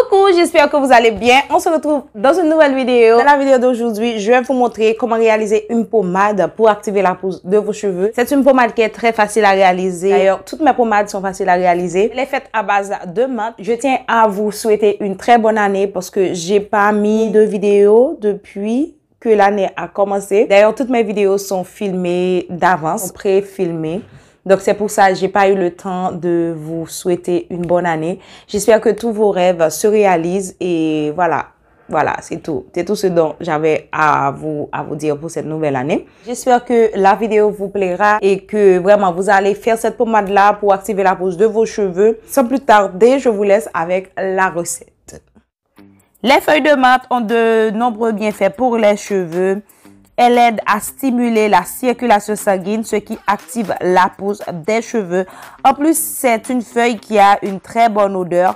Coucou, j'espère que vous allez bien. On se retrouve dans une nouvelle vidéo. Dans la vidéo d'aujourd'hui, je vais vous montrer comment réaliser une pommade pour activer la pousse de vos cheveux. C'est une pommade qui est très facile à réaliser. D'ailleurs, toutes mes pommades sont faciles à réaliser. Elle est faite à base de menthe. Je tiens à vous souhaiter une très bonne année parce que j'ai pas mis de vidéo depuis que l'année a commencé. D'ailleurs, toutes mes vidéos sont filmées d'avance, pré-filmées. Donc, c'est pour ça que j'ai pas eu le temps de vous souhaiter une bonne année. J'espère que tous vos rêves se réalisent et voilà. Voilà, c'est tout. C'est tout ce dont j'avais à vous dire pour cette nouvelle année. J'espère que la vidéo vous plaira et que vraiment vous allez faire cette pommade-là pour activer la pousse de vos cheveux. Sans plus tarder, je vous laisse avec la recette. Les feuilles de menthe ont de nombreux bienfaits pour les cheveux. Elle aide à stimuler la circulation sanguine, ce qui active la pousse des cheveux. En plus, c'est une feuille qui a une très bonne odeur.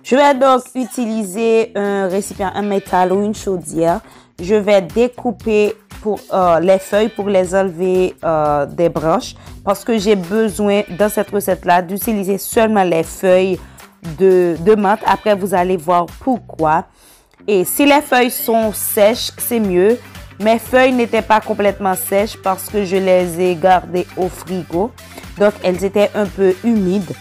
Je vais donc utiliser un récipient en métal ou une chaudière. Je vais découper les feuilles pour les enlever des branches parce que j'ai besoin dans cette recette-là d'utiliser seulement les feuilles de menthe. Après, vous allez voir pourquoi. Et si les feuilles sont sèches, c'est mieux. Mes feuilles n'étaient pas complètement sèches parce que je les ai gardées au frigo. Donc, elles étaient un peu humides.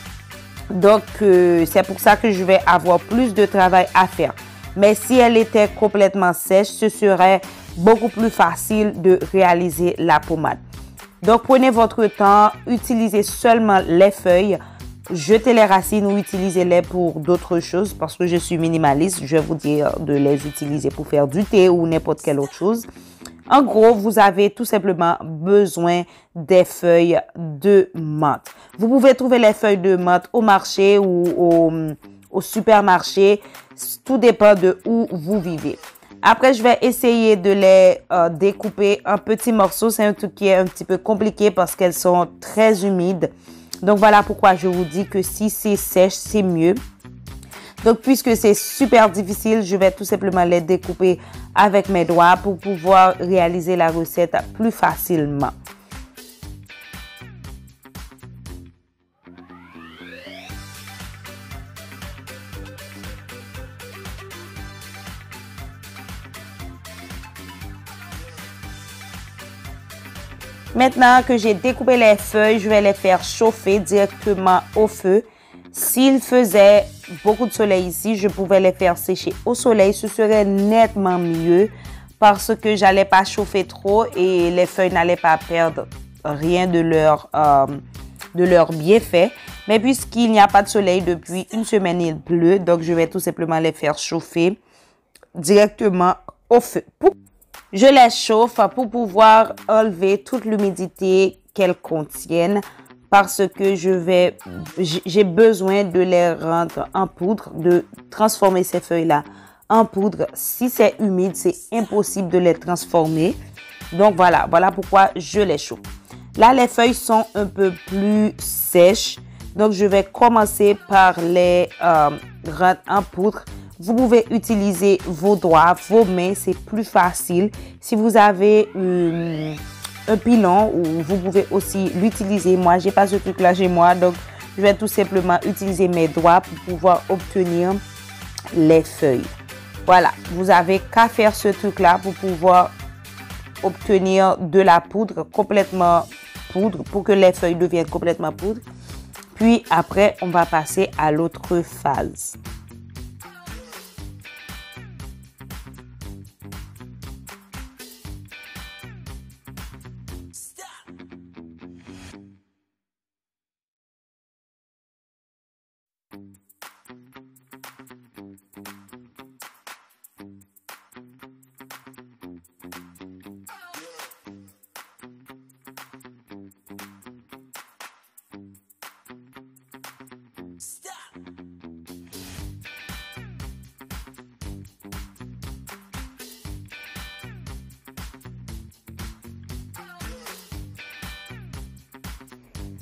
Donc, c'est pour ça que je vais avoir plus de travail à faire. Mais si elles étaient complètement sèches, ce serait beaucoup plus facile de réaliser la pommade. Donc, prenez votre temps, utilisez seulement les feuilles, jetez les racines ou utilisez-les pour d'autres choses parce que je suis minimaliste. Je vais vous dire de les utiliser pour faire du thé ou n'importe quelle autre chose. En gros, vous avez tout simplement besoin des feuilles de menthe. Vous pouvez trouver les feuilles de menthe au marché ou au supermarché. Tout dépend de où vous vivez. Après, je vais essayer de les découper en petits morceaux. C'est un truc qui est un petit peu compliqué parce qu'elles sont très humides. Donc, voilà pourquoi je vous dis que si c'est sèche, c'est mieux. Donc, puisque c'est super difficile, je vais tout simplement les découper avec mes doigts pour pouvoir réaliser la recette plus facilement. Maintenant que j'ai découpé les feuilles, je vais les faire chauffer directement au feu. S'il faisait beaucoup de soleil ici, je pouvais les faire sécher au soleil. Ce serait nettement mieux parce que j'allais pas chauffer trop et les feuilles n'allaient pas perdre rien de leur bienfait. Mais puisqu'il n'y a pas de soleil depuis une semaine, il pleut. Donc, je vais tout simplement les faire chauffer directement au feu. Je les chauffe pour pouvoir enlever toute l'humidité qu'elles contiennent parce que j'ai besoin de les rendre en poudre, de transformer ces feuilles-là en poudre. Si c'est humide, c'est impossible de les transformer. Donc voilà pourquoi je les chauffe. Là, les feuilles sont un peu plus sèches. Donc je vais commencer par les rendre en poudre. Vous pouvez utiliser vos doigts, vos mains, c'est plus facile. Si vous avez un pilon, ou vous pouvez aussi l'utiliser. Moi, j'ai pas ce truc-là chez moi, donc je vais tout simplement utiliser mes doigts pour pouvoir obtenir les feuilles. Voilà, vous avez qu'à faire ce truc-là pour pouvoir obtenir de la poudre, complètement poudre, pour que les feuilles deviennent complètement poudre. Puis après, on va passer à l'autre phase.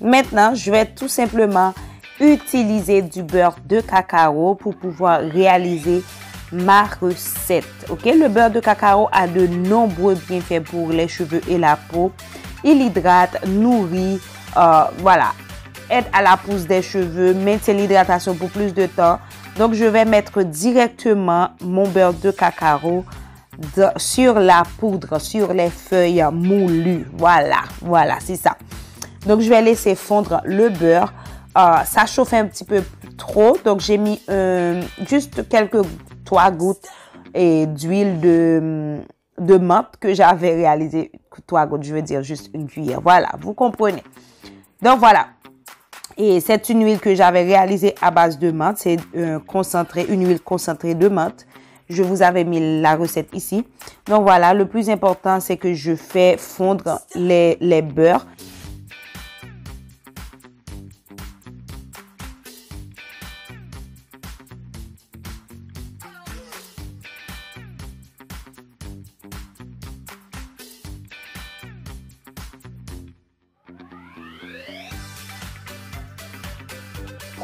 Maintenant, je vais tout simplement utiliser du beurre de cacao pour pouvoir réaliser ma recette. Ok, le beurre de cacao a de nombreux bienfaits pour les cheveux et la peau. Il hydrate, nourrit, voilà, aide à la pousse des cheveux, maintient l'hydratation pour plus de temps. Donc, je vais mettre directement mon beurre de cacao sur la poudre, sur les feuilles moulues. Voilà, c'est ça. Donc, je vais laisser fondre le beurre. Ça chauffe un petit peu trop. Donc, j'ai mis juste quelques 3 gouttes d'huile de menthe que j'avais réalisé. 3 gouttes, je veux dire juste une cuillère. Voilà, vous comprenez. Donc, voilà. Et c'est une huile que j'avais réalisée à base de menthe. C'est une huile concentrée de menthe. Je vous avais mis la recette ici. Donc voilà, le plus important, c'est que je fais fondre les beurres.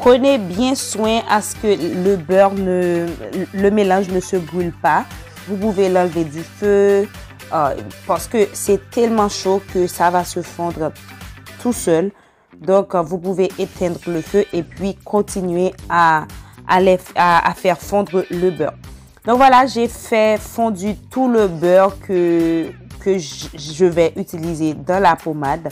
Prenez bien soin à ce que le mélange ne se brûle pas. Vous pouvez l'enlever du feu parce que c'est tellement chaud que ça va se fondre tout seul. Donc, vous pouvez éteindre le feu et puis continuer à faire fondre le beurre. Donc, voilà, j'ai fait fondu tout le beurre que je vais utiliser dans la pommade.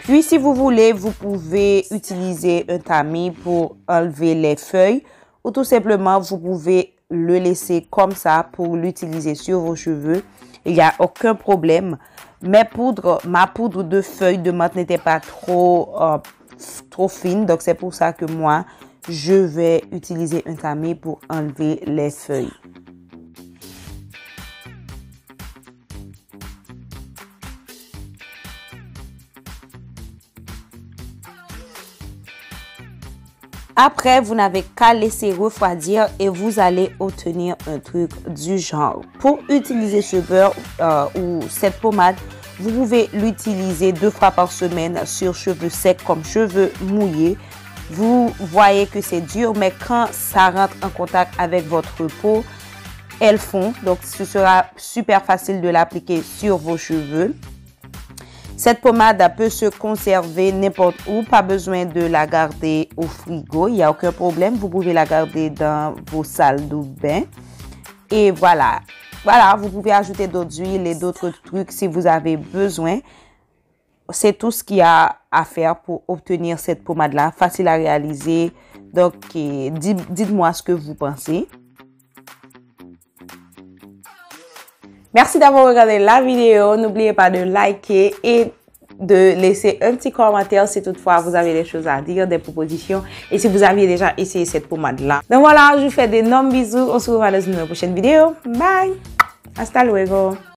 Puis, si vous voulez, vous pouvez utiliser un tamis pour enlever les feuilles ou tout simplement, vous pouvez le laisser comme ça pour l'utiliser sur vos cheveux. Il n'y a aucun problème. Ma poudre de feuilles de menthe n'était pas trop fine. Donc, c'est pour ça que moi, je vais utiliser un tamis pour enlever les feuilles. Après, vous n'avez qu'à laisser refroidir et vous allez obtenir un truc du genre. Pour utiliser ce beurre ou cette pommade, vous pouvez l'utiliser 2 fois par semaine sur cheveux secs comme cheveux mouillés. Vous voyez que c'est dur, mais quand ça rentre en contact avec votre peau, elles fond. Donc, ce sera super facile de l'appliquer sur vos cheveux. Cette pommade peut se conserver n'importe où, pas besoin de la garder au frigo, il n'y a aucun problème. Vous pouvez la garder dans vos salles de bain. Et voilà, vous pouvez ajouter d'autres huiles et d'autres trucs si vous avez besoin. C'est tout ce qu'il y a à faire pour obtenir cette pommade-là, facile à réaliser. Donc, dites-moi ce que vous pensez. Merci d'avoir regardé la vidéo. N'oubliez pas de liker et de laisser un petit commentaire si toutefois vous avez des choses à dire, des propositions et si vous aviez déjà essayé cette pommade-là. Donc voilà, je vous fais d'énormes bisous. On se revoit dans une prochaine vidéo. Bye! Hasta luego!